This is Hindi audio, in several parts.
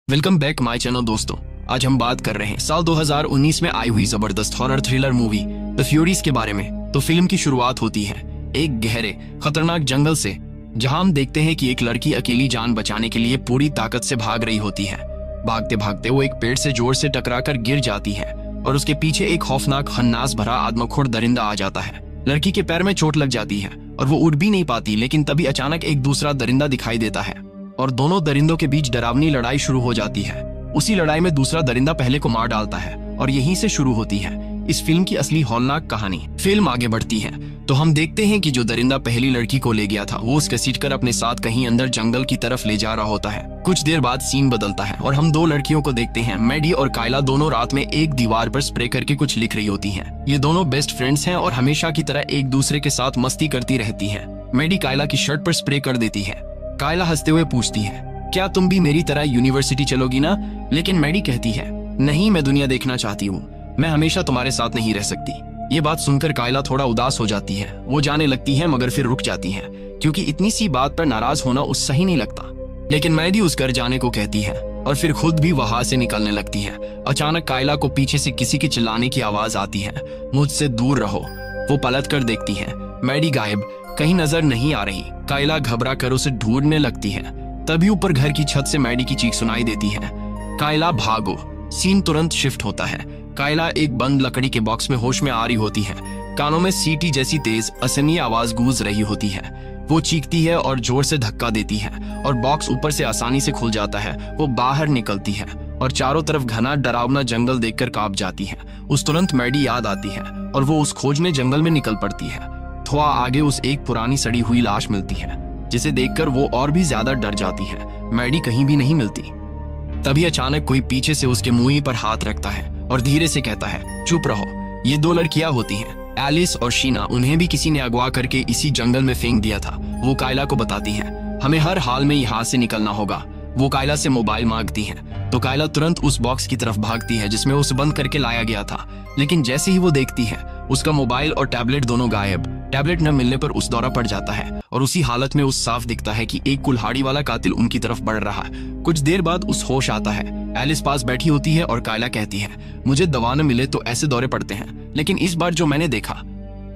वेलकम बैक माय चैनल दोस्तों। आज हम बात कर रहे हैं साल 2019 में आई हुई जबरदस्त horror thriller movie the Furies के बारे में। तो फिल्म की शुरुआत होती है एक गहरे खतरनाक जंगल से, जहां हम देखते हैं कि एक लड़की अकेली जान बचाने के लिए पूरी ताकत से भाग रही होती है। भागते भागते वो एक पेड़ से जोर से टकराकर गिर जाती है और उसके पीछे एक खौफनाक हन्नास भरा आदमखोर दरिंदा आ जाता है। लड़की के पैर में चोट लग जाती है और वो उड़ भी नहीं पाती, लेकिन तभी अचानक एक दूसरा दरिंदा दिखाई देता है और दोनों दरिंदों के बीच डरावनी लड़ाई शुरू हो जाती है। उसी लड़ाई में दूसरा दरिंदा पहले को मार डालता है और यहीं से शुरू होती है इस फिल्म की असली हौलनाक कहानी। फिल्म आगे बढ़ती है तो हम देखते हैं कि जो दरिंदा पहली लड़की को ले गया था वो उसके घसीटकर अपने साथ कहीं अंदर जंगल की तरफ ले जा रहा होता है। कुछ देर बाद सीन बदलता है और हम दो लड़कियों को देखते हैं। मैडी और कायला दोनों रात में एक दीवार पर स्प्रे करके कुछ लिख रही होती हैं। ये दोनों बेस्ट फ्रेंड्स हैं और हमेशा की तरह एक दूसरे के साथ मस्ती करती रहती हैं। मैडी कायला की शर्ट पर स्प्रे कर देती है। कायला हंसते हुए पूछती है, क्या तुम भी मेरी तरह यूनिवर्सिटी चलोगी ना? लेकिन मैडी कहती है, नहीं, मैं दुनिया देखना चाहती हूँ, मैं हमेशा तुम्हारे साथ नहीं रह सकती। ये बात सुनकर कायला थोड़ा उदास हो जाती है। वो जाने लगती है मगर फिर रुक जाती है क्योंकि इतनी सी बात पर नाराज होना उस सही नहीं लगता। लेकिन मैडी उस घर जाने को कहती है और फिर खुद भी वहां से निकलने लगती है। अचानक कायला को पीछे से किसी की चिल्लाने की आवाज आती है, मुझसे दूर रहो। वो पलट कर देखती है, मैडी गायब, कहीं नजर नहीं आ रही। कायला घबरा कर उसे ढूंढने लगती है। तभी ऊपर घर की छत से मैडी की चीख सुनाई देती है, कायला भागो। सीन तुरंत शिफ्ट होता है। कायला एक बंद लकड़ी के बॉक्स में होश में आ रही होती है। कानों में सीटी जैसी तेज असहनीय आवाज गूंज रही होती है। वो चीखती है और जोर से धक्का देती है और बॉक्स ऊपर से आसानी से खुल जाता है। वो बाहर निकलती है और चारों तरफ घना डरावना जंगल देखकर कांप जाती है। उस तुरंत मैडी याद आती है और वो उस खोज में जंगल में निकल पड़ती है। थोड़ा आगे उस एक पुरानी सड़ी हुई लाश मिलती है जिसे देखकर वो और भी ज्यादा डर जाती है। मैडी कहीं भी नहीं मिलती। तभी अचानक कोई पीछे से उसके मुंह पर हाथ रखता है और धीरे से कहता है, चुप रहो। ये दो लड़कियां होती हैं, एलिस और शीना। उन्हें भी किसी ने अगवा करके इसी जंगल में फेंक दिया था। वो कायला को बताती हैं, हमें हर हाल में यहाँ से निकलना होगा। वो कायला से मोबाइल मांगती हैं तो कायला तुरंत उस बॉक्स की तरफ भागती है जिसमें उसे बंद करके लाया गया था। लेकिन जैसे ही वो देखती है उसका मोबाइल और टैबलेट दोनों गायब। टैबलेट न मिलने पर उस दौरा पड़ जाता है और उसी हालत में उस साफ दिखता है कि एक कुल्हाड़ी वाला कातिल उनकी तरफ बढ़ रहा है। कुछ देर बाद उस होश आता है। एलिस पास बैठी होती है और कायला कहती है, मुझे दवा न मिले तो ऐसे दौरे पड़ते हैं, लेकिन इस बार जो मैंने देखा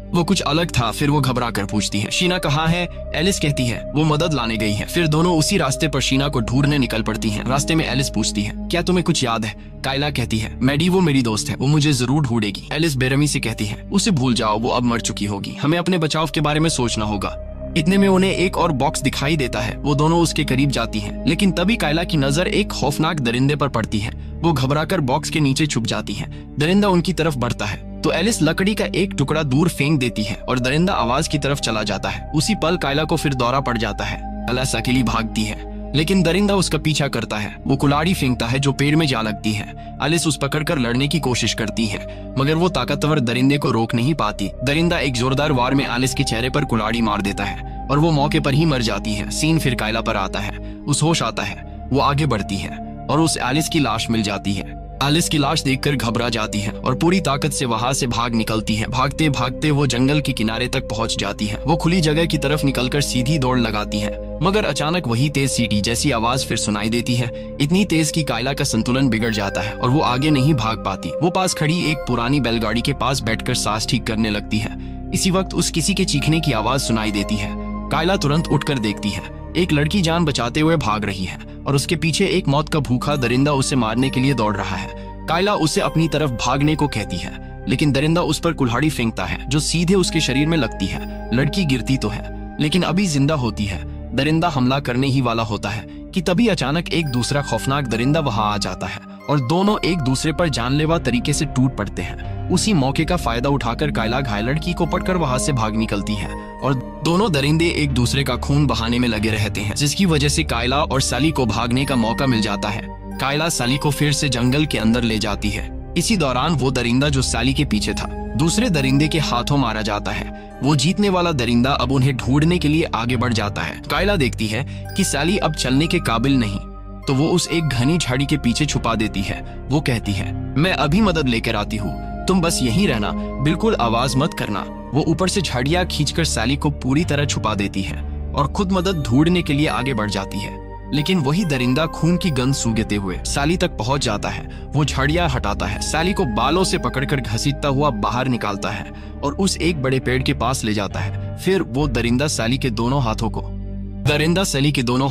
वो कुछ अलग था। फिर वो घबरा कर पूछती है, शीना कहाँ है? एलिस कहती है, वो मदद लाने गई है। फिर दोनों उसी रास्ते पर शीना को ढूंढने निकल पड़ती हैं। रास्ते में एलिस पूछती है, क्या तुम्हें कुछ याद है? कायला कहती है, मैडी वो मेरी दोस्त है, वो मुझे जरूर ढूंढेगी। एलिस बेरहमी से कहती है, उसे भूल जाओ, वो अब मर चुकी होगी, हमें अपने बचाव के बारे में सोचना होगा। इतने में उन्हें एक और बॉक्स दिखाई देता है। वो दोनों उसके करीब जाती हैं, लेकिन तभी कायला की नजर एक खौफनाक दरिंदे पर पड़ती है। वो घबराकर बॉक्स के नीचे छुप जाती है। दरिंदा उनकी तरफ बढ़ता है तो एलिस लकड़ी का एक टुकड़ा दूर फेंक देती है और दरिंदा आवाज की तरफ चला जाता है। उसी पल कायला को फिर दौरा पड़ जाता है। एलिस अकेली भागती है लेकिन दरिंदा उसका पीछा करता है। वो कुल्हाड़ी फेंकता है जो पेड़ में जा लगती है। एलिस उस पकड़कर लड़ने की कोशिश करती है मगर वो ताकतवर दरिंदे को रोक नहीं पाती। दरिंदा एक जोरदार वार में एलिस के चेहरे पर कुल्हाड़ी मार देता है और वो मौके पर ही मर जाती है। सीन फिर कायला पर आता है। उस होश आता है, वो आगे बढ़ती है और उस एलिस की लाश मिल जाती है। एलिस की लाश देखकर घबरा जाती है और पूरी ताकत से वहां से भाग निकलती है। भागते भागते वो जंगल के किनारे तक पहुंच जाती है। वो खुली जगह की तरफ निकलकर सीधी दौड़ लगाती है मगर अचानक वही तेज सीटी जैसी आवाज फिर सुनाई देती है। इतनी तेज कि कायला का संतुलन बिगड़ जाता है और वो आगे नहीं भाग पाती। वो पास खड़ी एक पुरानी बैलगाड़ी के पास बैठकर सांस ठीक करने लगती है। इसी वक्त उस किसी के चीखने की आवाज सुनाई देती है। कायला तुरंत उठकर देखती है, एक लड़की जान बचाते हुए भाग रही है और उसके पीछे एक मौत का भूखा दरिंदा उसे मारने के लिए दौड़ रहा है। कायला उसे अपनी तरफ भागने को कहती है लेकिन दरिंदा उस पर कुल्हाड़ी फेंकता है जो सीधे उसके शरीर में लगती है। लड़की गिरती तो है लेकिन अभी जिंदा होती है। दरिंदा हमला करने ही वाला होता है कि तभी अचानक एक दूसरा खौफनाक दरिंदा वहां आ जाता है और दोनों एक दूसरे पर जानलेवा तरीके से टूट पड़ते हैं। उसी मौके का फायदा उठाकर कायला घायल लड़की को पकड़कर वहां से भाग निकलती है और दोनों दरिंदे एक दूसरे का खून बहाने में लगे रहते हैं, जिसकी वजह से कायला और सैली को भागने का मौका मिल जाता है। कायला सैली को फिर से जंगल के अंदर ले जाती है। इसी दौरान वो दरिंदा जो सैली के पीछे था दूसरे दरिंदे के हाथों मारा जाता है। वो जीतने वाला दरिंदा अब उन्हें ढूंढने के लिए आगे बढ़ जाता है। कायला देखती है कि सैली अब चलने के काबिल नहीं तो वो उस एक घनी झाड़ी के पीछे छुपा देती है। वो कहती है, मैं अभी मदद लेकर आती हूँ, तुम बस यहीं रहना, बिल्कुल आवाज मत करना। वो ऊपर से झाड़ियां खींचकर सैली को पूरी तरह छुपा देती है और खुद मदद ढूंढने के लिए आगे बढ़ जाती है। लेकिन वही दरिंदा खून की गंध सूंघते हुए सैली तक पहुंच जाता है। वो झड़ियां हटाता है, सैली को बालों से पकड़कर घसीटता हुआ बाहर निकालता है और उस एक बड़े पेड़ के पास ले जाता है। फिर वो दरिंदा सैली के दोनों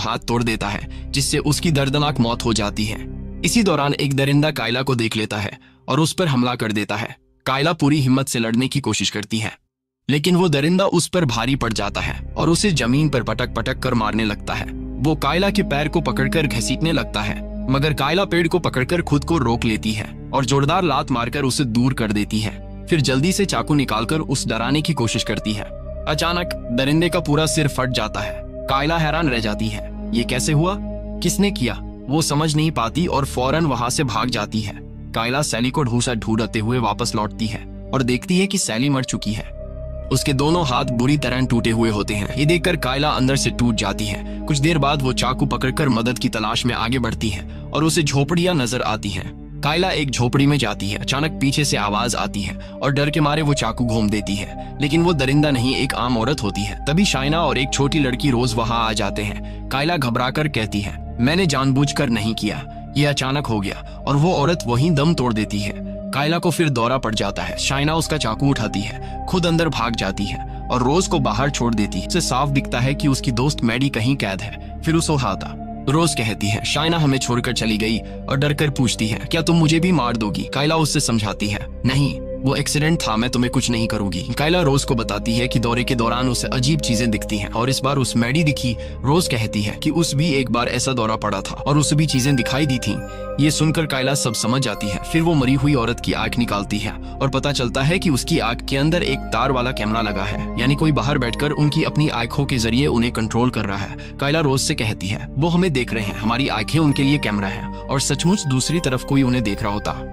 हाथ तोड़ देता है, जिससे उसकी दर्दनाक मौत हो जाती है। इसी दौरान एक दरिंदा कायला को देख लेता है और उस पर हमला कर देता है। कायला पूरी हिम्मत से लड़ने की कोशिश करती है, लेकिन वो दरिंदा उस पर भारी पड़ जाता है और उसे जमीन पर पटक पटक कर मारने लगता है। वो कायला के पैर को पकड़कर घसीटने लगता है, मगर कायला पेड़ को पकड़कर खुद को रोक लेती है और जोरदार लात मारकर उसे दूर कर देती है। फिर जल्दी से चाकू निकालकर उस डराने की कोशिश करती है। अचानक दरिंदे का पूरा सिर फट जाता है। कायला हैरान रह जाती है, ये कैसे हुआ, किसने किया? वो समझ नहीं पाती और फौरन वहां से भाग जाती है। कायला सैली को ढूंढते हुए वापस लौटती है और देखती है कि सैली मर चुकी है। उसके दोनों हाथ बुरी तरह टूटे हुए होते हैं। ये देखकर कायला अंदर से टूट जाती है। कुछ देर बाद वो चाकू पकड़कर मदद की तलाश में आगे बढ़ती है और उसे झोपड़ियां नजर आती हैं। कायला एक झोपड़ी में जाती है। अचानक पीछे से आवाज आती है और डर के मारे वो चाकू घूम देती है, लेकिन वो दरिंदा नहीं, एक आम औरत होती है। तभी शाइना और एक छोटी लड़की रोज वहां आ जाते हैं। कायला घबराकर कहती है, मैंने जानबूझकर नहीं किया, ये अचानक हो गया, और वो औरत वहीं दम तोड़ देती है। कायला को फिर दौरा पड़ जाता है। शाइना उसका चाकू उठाती है, खुद अंदर भाग जाती है और रोज को बाहर छोड़ देती है। उसे साफ दिखता है कि उसकी दोस्त मैडी कहीं कैद है। फिर उसे उठाता। रोज कहती है, शाइना हमें छोड़कर चली गई, और डर कर पूछती है, क्या तुम मुझे भी मार दोगी? कायला उससे समझाती है, नहीं, वो एक्सीडेंट था, मैं तुम्हें कुछ नहीं करूंगी। कायला रोज को बताती है कि दौरे के दौरान उसे अजीब चीजें दिखती हैं, और इस बार उस मैडी दिखी। रोज कहती है कि उस भी एक बार ऐसा दौरा पड़ा था और उसे भी चीजें दिखाई दी थीं। ये सुनकर कायला सब समझ जाती है। फिर वो मरी हुई औरत की आंख निकालती है और पता चलता है कि उसकी आंख के अंदर एक तार वाला कैमरा लगा है, यानी कोई बाहर बैठकर उनकी अपनी आंखों के जरिए उन्हें कंट्रोल कर रहा है। कायला रोज से कहती है, वो हमें देख रहे हैं, हमारी आंखें उनके लिए कैमरा है, और सचमुच दूसरी तरफ कोई उन्हें देख रहा होता।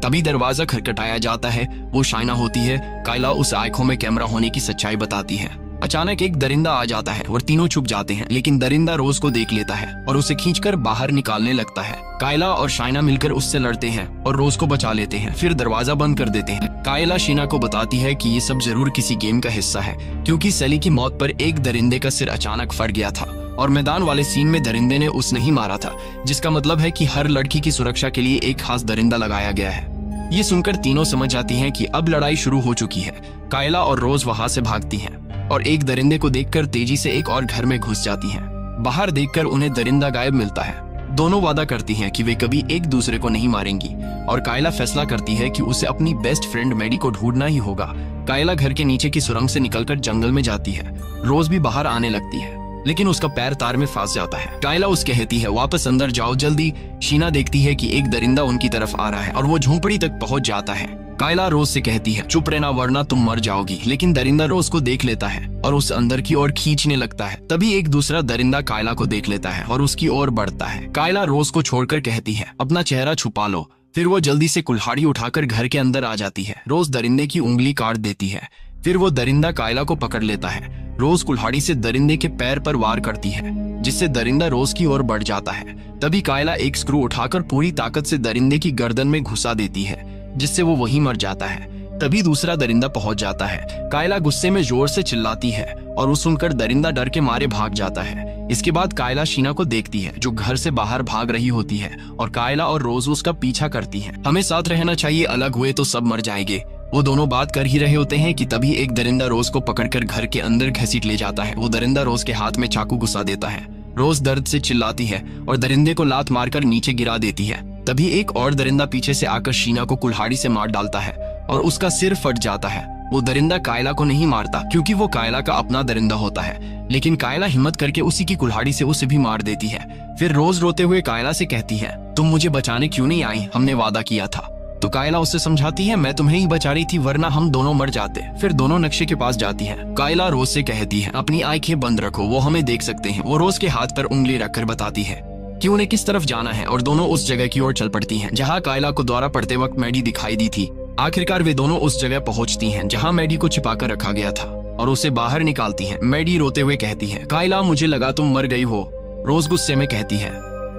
तभी दरवाजा खटखटाया जाता है। वो शाइना होती है। कायला उस आंखों में कैमरा होने की सच्चाई बताती है। अचानक एक दरिंदा आ जाता है और तीनों छुप जाते हैं, लेकिन दरिंदा रोज को देख लेता है और उसे खींचकर बाहर निकालने लगता है। कायला और शाइना मिलकर उससे लड़ते हैं और रोज को बचा लेते हैं, फिर दरवाजा बंद कर देते हैं। कायला शीना को बताती है कि ये सब जरूर किसी गेम का हिस्सा है, क्योंकि सैली की मौत पर एक दरिंदे का सिर अचानक फट गया था और मैदान वाले सीन में दरिंदे ने उसे नहीं मारा था, जिसका मतलब है कि हर लड़की की सुरक्षा के लिए एक खास दरिंदा लगाया गया है। ये सुनकर तीनों समझ जाती हैं कि अब लड़ाई शुरू हो चुकी है। कायला और रोज वहां से भागती हैं और एक दरिंदे को देखकर तेजी से एक और घर में घुस जाती हैं। बाहर देखकर उन्हें दरिंदा गायब मिलता है। दोनों वादा करती हैं कि वे कभी एक दूसरे को नहीं मारेंगी, और कायला फैसला करती है कि उसे अपनी बेस्ट फ्रेंड मैडी को ढूंढना ही होगा। कायला घर के नीचे की सुरंग से निकलकर जंगल में जाती है। रोज भी बाहर आने लगती है, लेकिन उसका पैर तार में फंस जाता है। कायला उसे कहती है, वापस अंदर जाओ जल्दी। शीना देखती है कि एक दरिंदा उनकी तरफ आ रहा है और वो झोंपड़ी तक पहुंच जाता है। कायला रोज से कहती है, चुप रहना वरना तुम मर जाओगी, लेकिन दरिंदा रोज को देख लेता है और उस अंदर की ओर खींचने लगता है। तभी एक दूसरा दरिंदा कायला को देख लेता है और उसकी ओर बढ़ता है। कायला रोज को छोड़कर कहती है, अपना चेहरा छुपा लो। फिर वो जल्दी से कुल्हाड़ी उठाकर घर के अंदर आ जाती है। रोज दरिंदे की उंगली काट देती है। फिर वो दरिंदा कायला को पकड़ लेता है। रोज कुल्हाड़ी से दरिंदे के पैर पर वार करती है, जिससे दरिंदा रोज की ओर बढ़ जाता है। तभी कायला एक स्क्रू उठाकर पूरी ताकत से दरिंदे की गर्दन में घुसा देती है, जिससे वो वहीं मर जाता है। तभी दूसरा दरिंदा पहुंच जाता है। कायला गुस्से में जोर से चिल्लाती है और वो सुनकर दरिंदा डर के मारे भाग जाता है। इसके बाद कायला शीना को देखती है, जो घर से बाहर भाग रही होती है, और कायला और रोज उसका पीछा करती है। हमें साथ रहना चाहिए, अलग हुए तो सब मर जाएंगे। वो दोनों बात कर ही रहे होते हैं कि तभी एक दरिंदा रोज को पकड़कर घर के अंदर घसीट ले जाता है। वो दरिंदा रोज के हाथ में चाकू घुसा देता है। रोज दर्द से चिल्लाती है और दरिंदे को लात मारकर नीचे गिरा देती है। तभी एक और दरिंदा पीछे से आकर शीना को कुल्हाड़ी से मार डालता है और उसका सिर फट जाता है। वो दरिंदा कायला को नहीं मारता, क्योंकि वो कायला का अपना दरिंदा होता है, लेकिन कायला हिम्मत करके उसी की कुल्हाड़ी से उसे भी मार देती है। फिर रोज रोते हुए कायला से कहती है, तुम मुझे बचाने क्यों नहीं आई? हमने वादा किया था। तो कायला उससे समझाती है, मैं तुम्हें ही बचा रही थी, वरना हम दोनों मर जाते। फिर दोनों नक्शे के पास जाती हैं। कायला रोज से कहती है, अपनी आंखें बंद रखो, वो हमें देख सकते हैं। वो रोज के हाथ पर उंगली रखकर बताती है कि उन्हें किस तरफ जाना है, और दोनों उस जगह की ओर चल पड़ती हैं जहां कायला को दौरा पड़ते वक्त मैडी दिखाई दी थी। आखिरकार वे दोनों उस जगह पहुंचती हैं जहां मैडी को छिपाकर रखा गया था और उसे बाहर निकालती हैं। मैडी रोते हुए कहती है, कायला मुझे लगा तुम मर गई हो। रोज गुस्से में कहती है,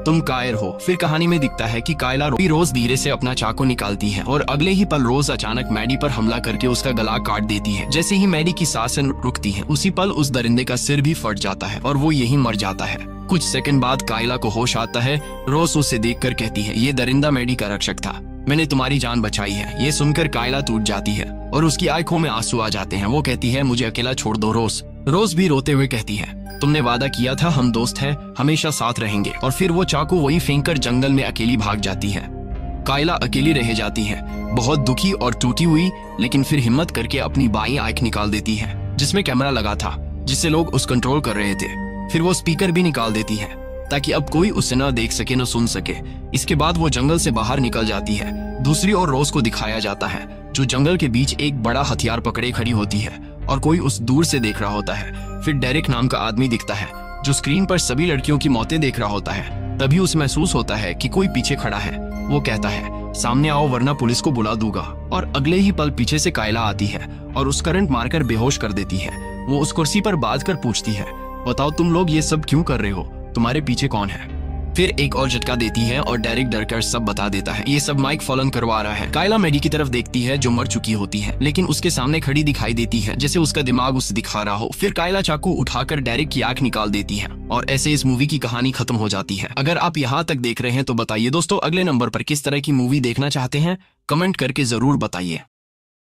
तुम कायर हो। फिर कहानी में दिखता है कि कायला रोज धीरे से अपना चाकू निकालती है और अगले ही पल रोज अचानक मैडी पर हमला करके उसका गला काट देती है। जैसे ही मैडी की सांसें रुकती हैं, उसी पल उस दरिंदे का सिर भी फट जाता है और वो यहीं मर जाता है। कुछ सेकंड बाद कायला को होश आता है। रोज उसे देखकर कहती है, ये दरिंदा मैडी का रक्षक था, मैंने तुम्हारी जान बचाई है। ये सुनकर कायला टूट जाती है और उसकी आंखों में आंसू आ जाते हैं। वो कहती है, मुझे अकेला छोड़ दो रोज। रोज भी रोते हुए कहती है, तुमने वादा किया था, हम दोस्त हैं, हमेशा साथ रहेंगे। और फिर वो चाकू वहीं फेंककर जंगल में अकेली भाग जाती है। कायला अकेली रह जाती है, बहुत दुखी और टूटी हुई, लेकिन फिर हिम्मत करके अपनी बाईं आंख निकाल देती है जिसमें कैमरा लगा था, जिससे लोग उस कंट्रोल कर रहे थे। फिर वो स्पीकर भी निकाल देती है ताकि अब कोई उसे न देख सके न सुन सके। इसके बाद वो जंगल से बाहर निकल जाती है। दूसरी ओर रोज को दिखाया जाता है जो जंगल के बीच एक बड़ा हथियार पकड़े खड़ी होती है और कोई उस दूर से देख रहा होता है। फिर डेरिक नाम का आदमी दिखता है जो स्क्रीन पर सभी लड़कियों की मौतें देख रहा होता है। तभी उसे महसूस होता है कि कोई पीछे खड़ा है। वो कहता है, सामने आओ वरना पुलिस को बुला दूंगा। और अगले ही पल पीछे से कायला आती है और उस करंट मारकर बेहोश कर देती है। वो उस कुर्सी पर बांध कर पूछती है, बताओ तुम लोग ये सब क्यों कर रहे हो, तुम्हारे पीछे कौन है। फिर एक और झटका देती है और डेरिक डरकर सब बता देता है। ये सब माइक फॉलन करवा रहा है। कायला मैडी की तरफ देखती है जो मर चुकी होती है, लेकिन उसके सामने खड़ी दिखाई देती है जैसे उसका दिमाग उसे दिखा रहा हो। फिर कायला चाकू उठाकर डेरिक की आंख निकाल देती है और ऐसे इस मूवी की कहानी खत्म हो जाती है। अगर आप यहाँ तक देख रहे हैं तो बताइए दोस्तों, अगले नंबर पर किस तरह की मूवी देखना चाहते हैं, कमेंट करके जरूर बताइए।